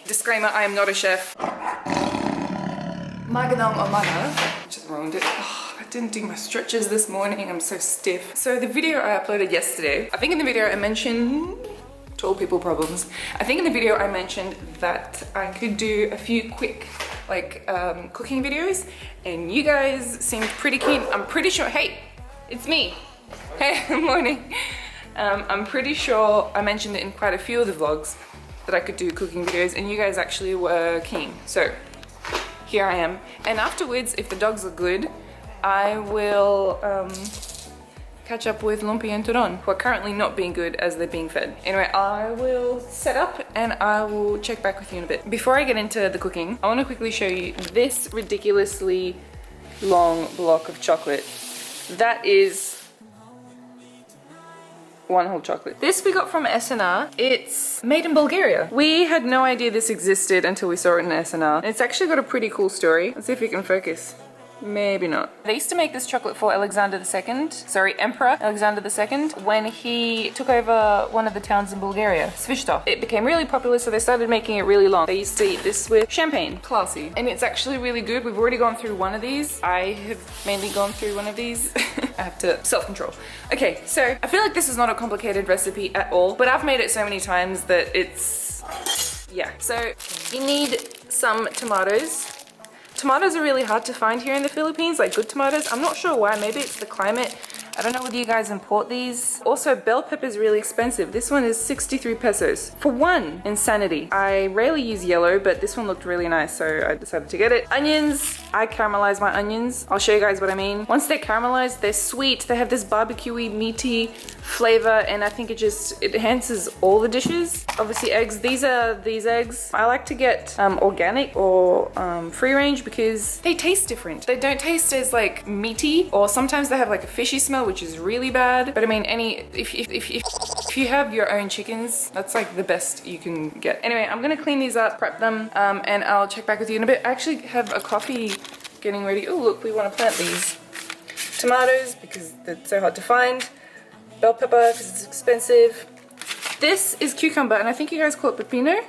Disclaimer, I am not a chef. Maganang Omana. Just ruined it. Oh, I didn't do my stretches this morning. I'm so stiff. So the video I uploaded yesterday, I think in the video I mentioned tall people problems. I think in the video I mentioned that I could do a few quick like cooking videos, and you guys seemed pretty keen. I'm pretty sure, hey, it's me. Hey, good morning. I'm pretty sure I mentioned it in quite a few of the vlogs that I could do cooking videos, and you guys actually were keen. So here I am. And afterwards, if the dogs are good, I will catch up with Lumpy and Turon, who are currently not being good as they're being fed. Anyway, I will set up and I will check back with you in a bit. Before I get into the cooking, I want to quickly show you this ridiculously long block of chocolate. That is one whole chocolate. This we got from SNR. It's made in Bulgaria. We had no idea this existed until we saw it in SNR. It's actually got a pretty cool story. Let's see if you can focus. Maybe not. They used to make this chocolate for Alexander II, sorry, Emperor Alexander II, when he took over one of the towns in Bulgaria, Svichtov. It became really popular, so they started making it really long. They used to eat this with champagne, classy. And it's actually really good. We've already gone through one of these. I have mainly gone through one of these. I have to self-control. Okay, so I feel like this is not a complicated recipe at all, but I've made it so many times that it's, yeah. So you need some tomatoes. Tomatoes are really hard to find here in the Philippines, like good tomatoes. I'm not sure why, maybe it's the climate. I don't know whether you guys import these. Also, bell pepper is really expensive. This one is 63 pesos for one. Insanity. I rarely use yellow, but this one looked really nice, so I decided to get it. Onions. I caramelize my onions. I'll show you guys what I mean. Once they're caramelized, they're sweet. They have this barbecue-y, meaty flavor, and I think it enhances all the dishes. Obviously, eggs. These are these eggs. I like to get organic or free range because they taste different. They don't taste as like meaty, or sometimes they have like a fishy smell, which is really bad. But I mean, if you have your own chickens, that's like the best you can get. Anyway, I'm gonna clean these up, prep them, and I'll check back with you in a bit. I actually have a coffee getting ready. Oh look, we want to plant these. Tomatoes, because they're so hard to find. Bell pepper, because it's expensive. This is cucumber, and I think you guys call it pepino.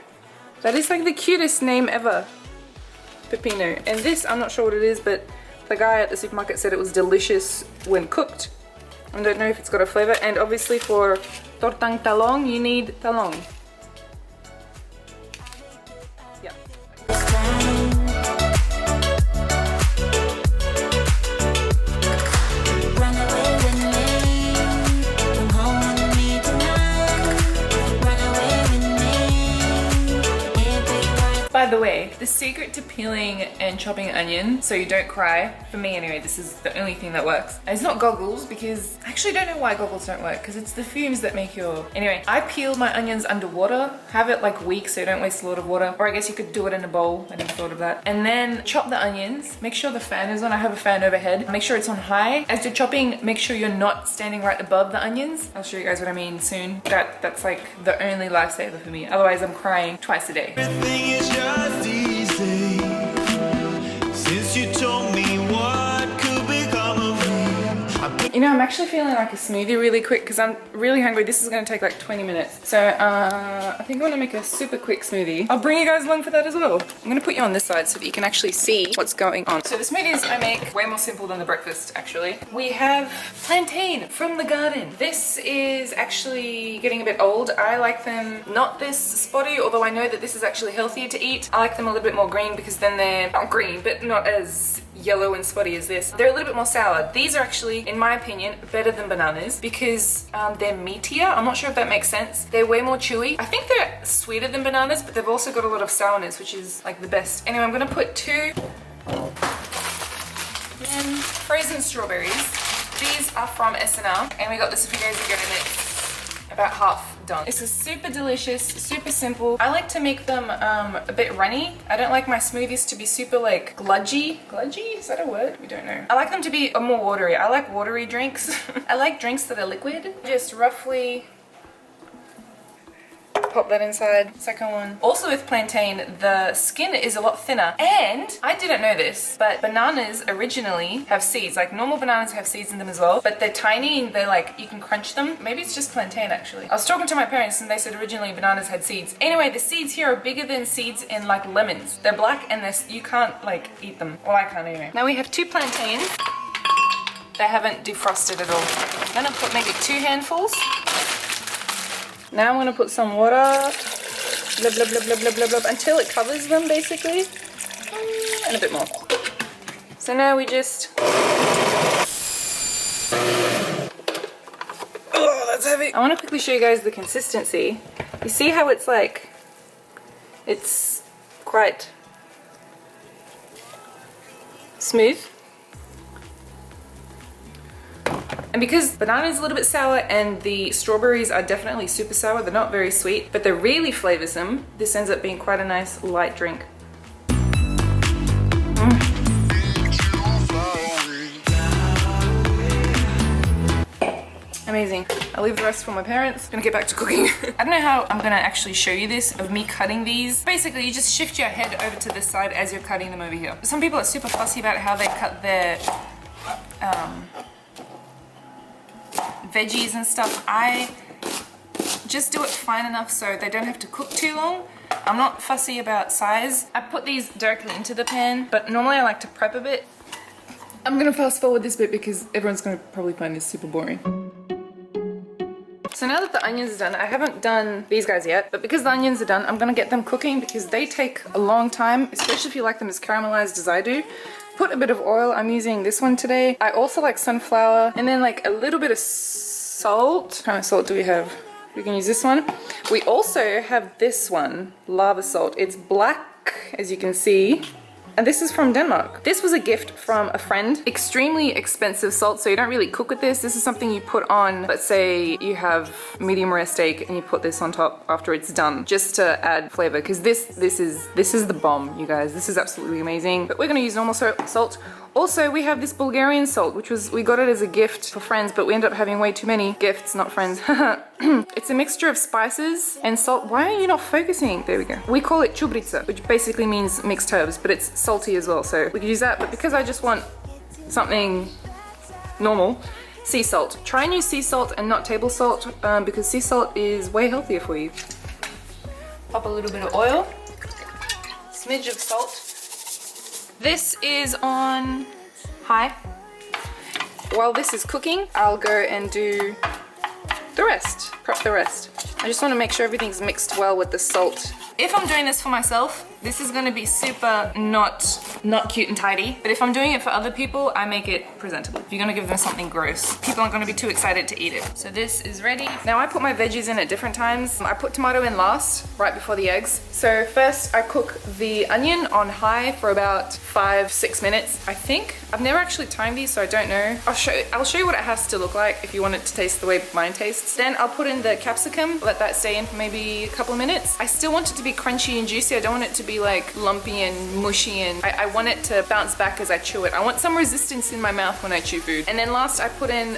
That is like the cutest name ever. Pepino. And this, I'm not sure what it is, but the guy at the supermarket said it was delicious when cooked. I don't know if it's got a flavor. And obviously for tortang talong, you need talong. Yeah. By the way, the secret to peeling and chopping onion so you don't cry, for me anyway, this is the only thing that works. It's not goggles, because I actually don't know why goggles don't work, because it's the fumes that make your... Anyway, I peel my onions underwater, have it like weak so you don't waste a lot of water, or I guess you could do it in a bowl, I never thought of that. And then chop the onions, make sure the fan is on. I have a fan overhead, make sure it's on high. As you're chopping, make sure you're not standing right above the onions. I'll show you guys what I mean soon. That's like the only lifesaver for me, otherwise I'm crying twice a day. Everything is just easy since you told me what could become of me. You know, I'm actually feeling like a smoothie really quick because I'm really hungry. This is going to take like 20 minutes. So I think I want to make a super quick smoothie. I'll bring you guys along for that as well. I'm going to put you on this side so that you can actually see what's going on. So the smoothies I make way more simple than the breakfast actually. We have plantain from the garden. This is actually getting a bit old. I like them not this spotty, although I know that this is actually healthier to eat. I like them a little bit more green because then they're not green, but not as yellow and spotty as this. They're a little bit more sour. These are actually, in my opinion, better than bananas because they're meatier. I'm not sure if that makes sense. They're way more chewy. I think they're sweeter than bananas, but they've also got a lot of sourness, which is like the best. Anyway, I'm gonna put 2 then frozen strawberries. These are from SNR, and we got this a few days ago and it's about half done. This is super delicious, super simple. I like to make them a bit runny. I don't like my smoothies to be super like gludgy. Gludgy? Is that a word? We don't know. I like them to be more watery. I like watery drinks. I like drinks that are liquid. Just roughly pop that inside. Second one. Also with plantain, the skin is a lot thinner. And I didn't know this, but bananas originally have seeds. Like normal bananas have seeds in them as well, but they're tiny and they're like, you can crunch them. Maybe it's just plantain actually. I was talking to my parents and they said originally bananas had seeds. Anyway, the seeds here are bigger than seeds in like lemons. They're black and you can't like eat them. Well, I can't anyway. Now we have 2 plantains. They haven't defrosted at all. I'm gonna put maybe 2 handfuls. Now I'm gonna put some water, blub, blub, blub, blub, blub, blub, blub, until it covers them basically, and a bit more. So now we just, oh, that's heavy. I wanna quickly show you guys the consistency. You see how it's like, it's quite smooth. And because banana is a little bit sour and the strawberries are definitely super sour, they're not very sweet, but they're really flavoursome, this ends up being quite a nice light drink. Amazing. I'll leave the rest for my parents. I'm gonna get back to cooking. I don't know how I'm gonna actually show you this, of me cutting these. Basically, you just shift your head over to this side as you're cutting them over here. Some people are super fussy about how they cut their veggies and stuff. I just do it fine enough so they don't have to cook too long. I'm not fussy about size. I put these directly into the pan, but normally I like to prep a bit. I'm gonna fast forward this bit because everyone's gonna probably find this super boring. So now that the onions are done, I haven't done these guys yet, but because the onions are done, I'm gonna get them cooking because they take a long time, especially if you like them as caramelized as I do. Put a bit of oil. I'm using this one today. I also like sunflower, and then like a little bit of salt. What kind of salt do we have? We can use this one. We also have this one, lava salt. It's black, as you can see. And this is from Denmark. This was a gift from a friend. Extremely expensive salt, so you don't really cook with this. This is something you put on, let's say you have medium rare steak and you put this on top after it's done, just to add flavor, because this is the bomb, you guys. This is absolutely amazing. But we're gonna use normal salt. Also, we have this Bulgarian salt, which we got it as a gift for friends, but we ended up having way too many gifts, not friends. It's a mixture of spices and salt. Why are you not focusing? There we go. We call it chubrica, which basically means mixed herbs, but it's salty as well, so we could use that. But because I just want something normal, sea salt. Try and use sea salt and not table salt, because sea salt is way healthier for you. Pop a little bit of oil, smidge of salt. This is on high. While this is cooking, I'll go and do the rest, prep the rest. I just want to make sure everything's mixed well with the salt. If I'm doing this for myself, this is going to be super not cute and tidy. But if I'm doing it for other people, I make it presentable. If you're going to give them something gross, people aren't going to be too excited to eat it. So this is ready. Now I put my veggies in at different times. I put tomato in last, right before the eggs. So first I cook the onion on high for about 5-6 minutes, I think. I've never actually timed these, so I don't know. I'll show you what it has to look like if you want it to taste the way mine tastes. Then I'll put in the capsicum, let that stay in for maybe a couple of minutes. I still want it to be crunchy and juicy. I don't want it to be like lumpy and mushy, and I want it to bounce back as I chew it. I want some resistance in my mouth when I chew food. And then last I put in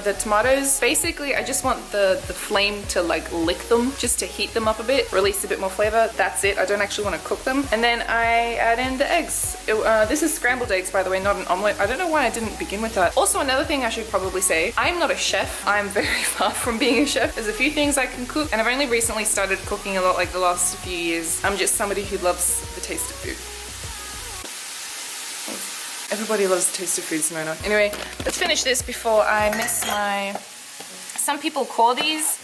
the tomatoes. Basically I just want the flame to like lick them, just to heat them up a bit, release a bit more flavor. That's it. I don't actually want to cook them. And then I add in the eggs. This is scrambled eggs, by the way, not an omelette. I don't know why I didn't begin with that. Also, another thing I should probably say, I'm not a chef. I'm very far from being a chef. There's a few things I can cook, and I've only recently started cooking a lot, like the last few years. I'm just somebody who loves the taste of food. Everybody loves the taste of food, Simona. Anyway, let's finish this before I miss my... Some people call these...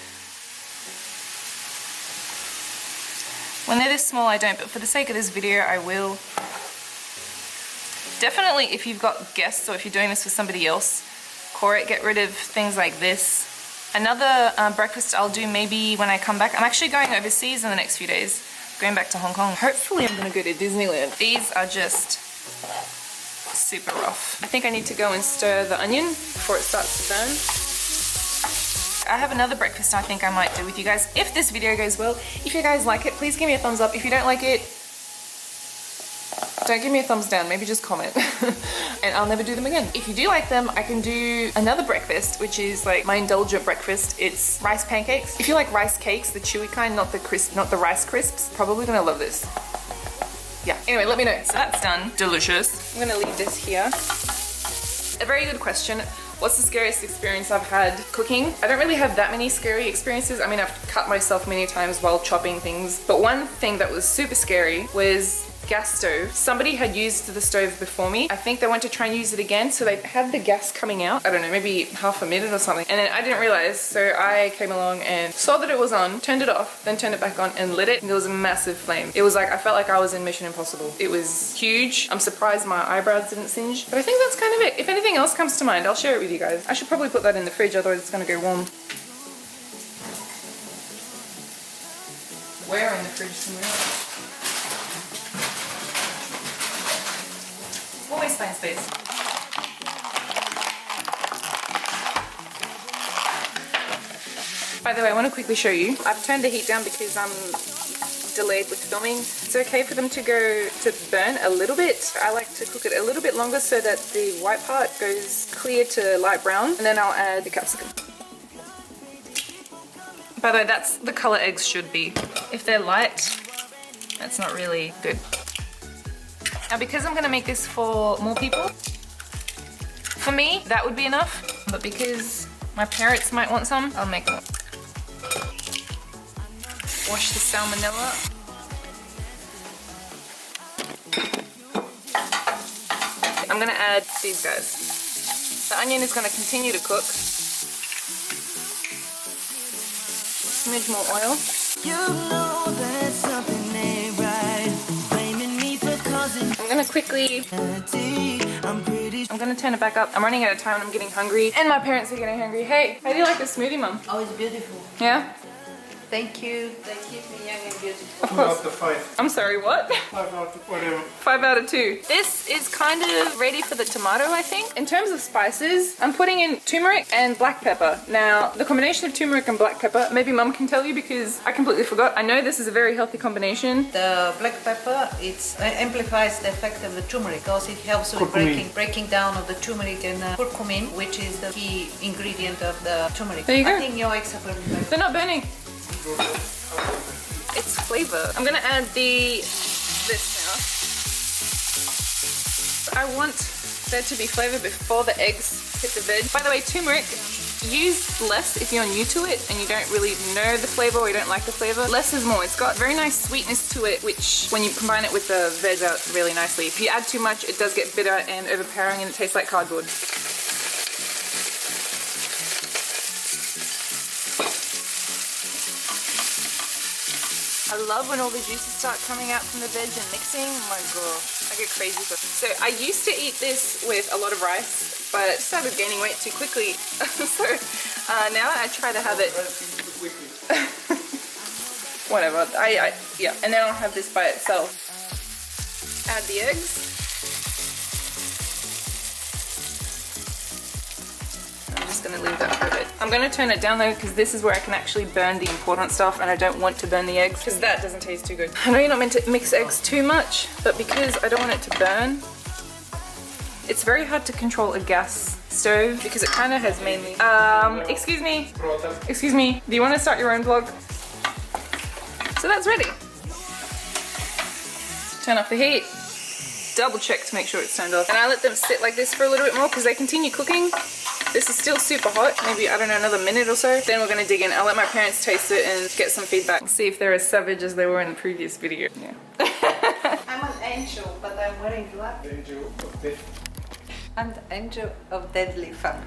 When they're this small, I don't, but for the sake of this video, I will. Definitely, if you've got guests or if you're doing this for somebody else, core it, get rid of things like this. Another breakfast I'll do maybe when I come back. I'm actually going overseas in the next few days, going back to Hong Kong. Hopefully I'm gonna go to Disneyland. These are just super rough. I think I need to go and stir the onion before it starts to burn. I have another breakfast I think I might do with you guys if this video goes well. If you guys like it, please give me a thumbs up. If you don't like it, Don't give me a thumbs down, maybe just comment. And I'll never do them again. If you do like them, I can do another breakfast, which is like my indulgent breakfast. It's rice pancakes. If you like rice cakes, the chewy kind, not the rice crisps, probably gonna love this. Yeah, anyway, let me know. So that's done. Delicious. I'm gonna leave this here. A very good question. What's the scariest experience I've had cooking? I don't really have that many scary experiences. I mean, I've cut myself many times while chopping things, but one thing that was super scary was gas stove. Somebody had used the stove before me. I think they went to try and use it again, so they had the gas coming out. I don't know, maybe half a minute or something. And then I didn't realize, so I came along and saw that it was on, turned it off, then turned it back on and lit it, and there was a massive flame. It was like, I felt like I was in Mission Impossible. It was huge. I'm surprised my eyebrows didn't singe, but I think that's kind of it. If anything else comes to mind, I'll share it with you guys. I should probably put that in the fridge, otherwise it's gonna go warm. Where in the fridge somewhere? Always find space. By the way, I want to quickly show you. I've turned the heat down because I'm delayed with filming. It's okay for them to go to burn a little bit. I like to cook it a little bit longer so that the white part goes clear to light brown, and then I'll add the capsicum. By the way, that's the color eggs should be. If they're light, that's not really good. Now, because I'm gonna make this for more people, for me, that would be enough. But because my parents might want some, I'll make more. Wash the salmonella. I'm gonna add these guys. The onion is gonna continue to cook. Smidge more oil. You know that something ain't right. Blaming me for causing. I'm gonna quickly, I'm gonna turn it back up. I'm running out of time and I'm getting hungry. And my parents are getting hungry. Hey, how do you like the smoothie, Mum? Oh, it's beautiful. Yeah? Thank you. They keep me young and beautiful. Of course. 2 out of 5. I'm sorry, what? 5 out of whatever. 5 out of 2. This is kind of ready for the tomato, I think. In terms of spices, I'm putting in turmeric and black pepper. Now, the combination of turmeric and black pepper, maybe Mum can tell you because I completely forgot. I know this is a very healthy combination. The black pepper, it amplifies the effect of the turmeric because it helps with breaking down of the turmeric and curcumin, which is the key ingredient of the turmeric. There you go. I think your eggs are perfect. They're not burning. It's flavor. I'm gonna add this now. I want there to be flavor before the eggs hit the veg. By the way, turmeric, use less if you're new to it and you don't really know the flavor or you don't like the flavor. Less is more. It's got very nice sweetness to it, which when you combine it with the veg out really nicely. If you add too much, it does get bitter and overpowering and it tastes like cardboard. I love when all the juices start coming out from the veg and mixing. Oh my god, I get crazy. So I used to eat this with a lot of rice, but I started gaining weight too quickly. So now I try to have it. Whatever. Yeah. And then I'll have this by itself. Add the eggs. I'm just gonna leave that for a bit. I'm gonna turn it down though because this is where I can actually burn the important stuff and I don't want to burn the eggs because that doesn't taste too good. I know you're not meant to mix eggs too much, but because I don't want it to burn, it's very hard to control a gas stove because it kind of has mainly... excuse me, do you want to start your own vlog? So that's ready. Turn off the heat. Double check to make sure it's turned off. And I let them sit like this for a little bit more because they continue cooking. This is still super hot, maybe, I don't know, another minute or so. Then we're gonna dig in. I'll let my parents taste it and get some feedback. See if they're as savage as they were in the previous video. Yeah. I'm an angel, but I'm wearing black. Angel of death. I'm the angel of deadly fun.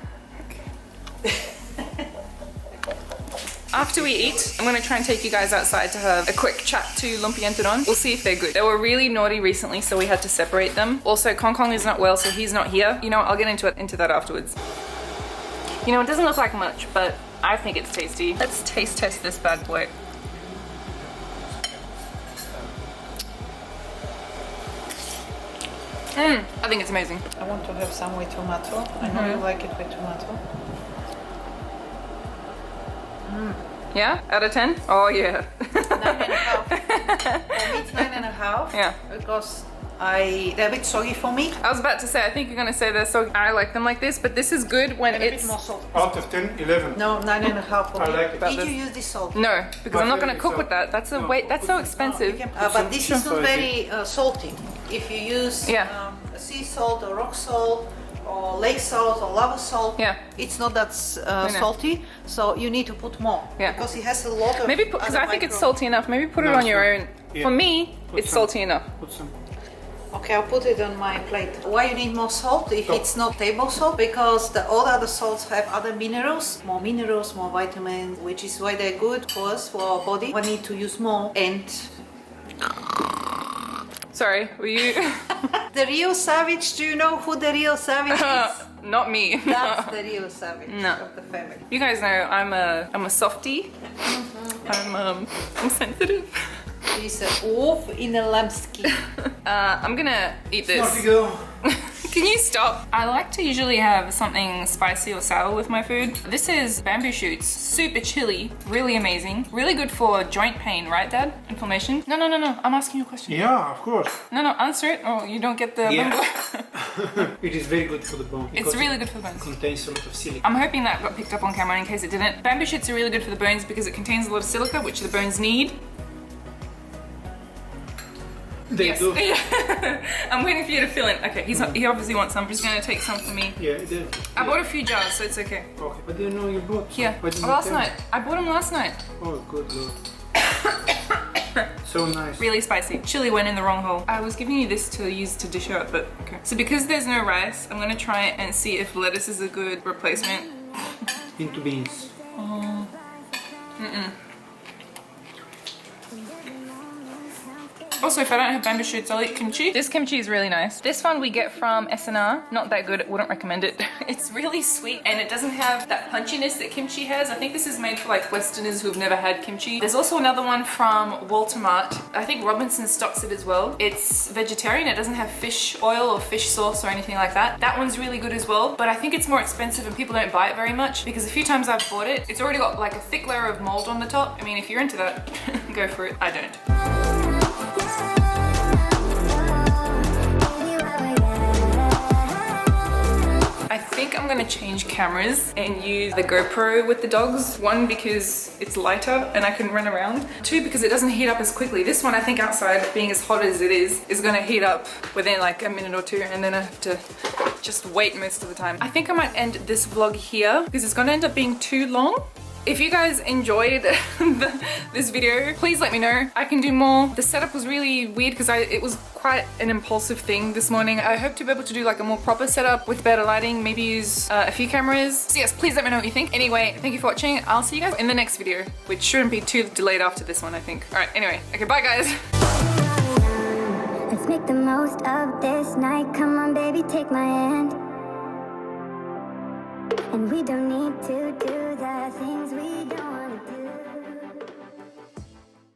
After we eat, I'm gonna try and take you guys outside to have a quick chat to Lumpy and Tudon. We'll see if they're good. They were really naughty recently, so we had to separate them. Also, Kong Kong is not well, so he's not here. You know what, I'll get into that afterwards. You know, it doesn't look like much, but I think it's tasty. Let's taste test this bad boy. I think it's amazing. I want to have some with tomato. I know you like it with tomato. Yeah? Out of 10? Oh yeah. 9.5. For me it's 9.5. Yeah. Because They're a bit soggy for me. I was about to say, I think you're gonna say that, so I like them like this, but this is good when A bit it's... more salt. Out of 10, 11. No, 9.5 for I me. like it. Did you use this salt? No, because I'm not gonna cook with that. That's a No, wait. That's so No, you expensive. can- but this is not very salty. If you use Yeah. sea salt or rock salt or lake salt or lava salt, Yeah. it's not that salty. So you need to put more Yeah. because it has a lot of. Maybe because other I think it's micro- salty enough. Maybe put it No, on your it's own. not. Yeah. For me, Put it's some. salty enough. Put some. Okay, I'll put it on my plate. Why you need more salt if it's not table salt? Because all other salts have other minerals, more vitamins, which is why they're good for us, for our body. We need to use more. And Sorry, were you? the real savage, do you know who the real savage is? Not me. That's the real savage No. of the family. You guys know I'm a softie. I'm sensitive. She's a wolf in a lamb's skin. I'm gonna eat this. Off you go. Can you stop? I like to usually have something spicy or sour with my food. This is bamboo shoots, super chili, really amazing, really good for joint pain, right, Dad? Inflammation? No. I'm asking you a question. Yeah, of course. No, answer it, or you don't get the. Yeah. It is very good for the bone. It's because really good for the bones. it contains a lot of silica. I'm hoping that got picked up on camera in case it didn't. Bamboo shoots are really good for the bones because it contains a lot of silica, which the bones need. They Yes. do. I'm waiting for you to fill in. Okay, he obviously wants some. I'm just gonna take some for me. Yeah, it is. I bought a few jars, so it's okay. Okay. But do you know you bought? Here. Why didn't you Last tell me? night. I bought them last night. Oh, good lord. So nice. Really spicy. Chili went in the wrong hole. I was giving you this to use to dish out, but okay. So because there's no rice, I'm gonna try and see if lettuce is a good replacement. Into beans. Also, if I don't have bamboo shoots, I'll eat kimchi. This kimchi is really nice. This one we get from SNR. Not that good, wouldn't recommend it. It's really sweet and it doesn't have that punchiness that kimchi has. I think this is made for like Westerners who've never had kimchi. There's also another one from Walter Mart. I think Robinson stocks it as well. It's vegetarian, it doesn't have fish oil or fish sauce or anything like that. That one's really good as well, but I think it's more expensive and people don't buy it very much because a few times I've bought it, it's already got like a thick layer of mold on the top. I mean, if you're into that, go for it. I don't. I think I'm gonna change cameras and use the GoPro with the dogs. One, because it's lighter and I can run around. Two, because it doesn't heat up as quickly. This one, I think outside, being as hot as it is gonna heat up within like a minute or two and then I have to just wait most of the time. I think I might end this vlog here because it's gonna end up being too long. If you guys enjoyed this video, please let me know. I can do more. The setup was really weird because it was quite an impulsive thing this morning. I hope to be able to do like a more proper setup with better lighting, maybe use a few cameras. So yes, please let me know what you think. Anyway, thank you for watching. I'll see you guys in the next video, which shouldn't be too delayed after this one, I think. All right, anyway. Okay, bye guys. Let's make the most of this night. Come on, baby, take my hand. And we don't need to do the things we don't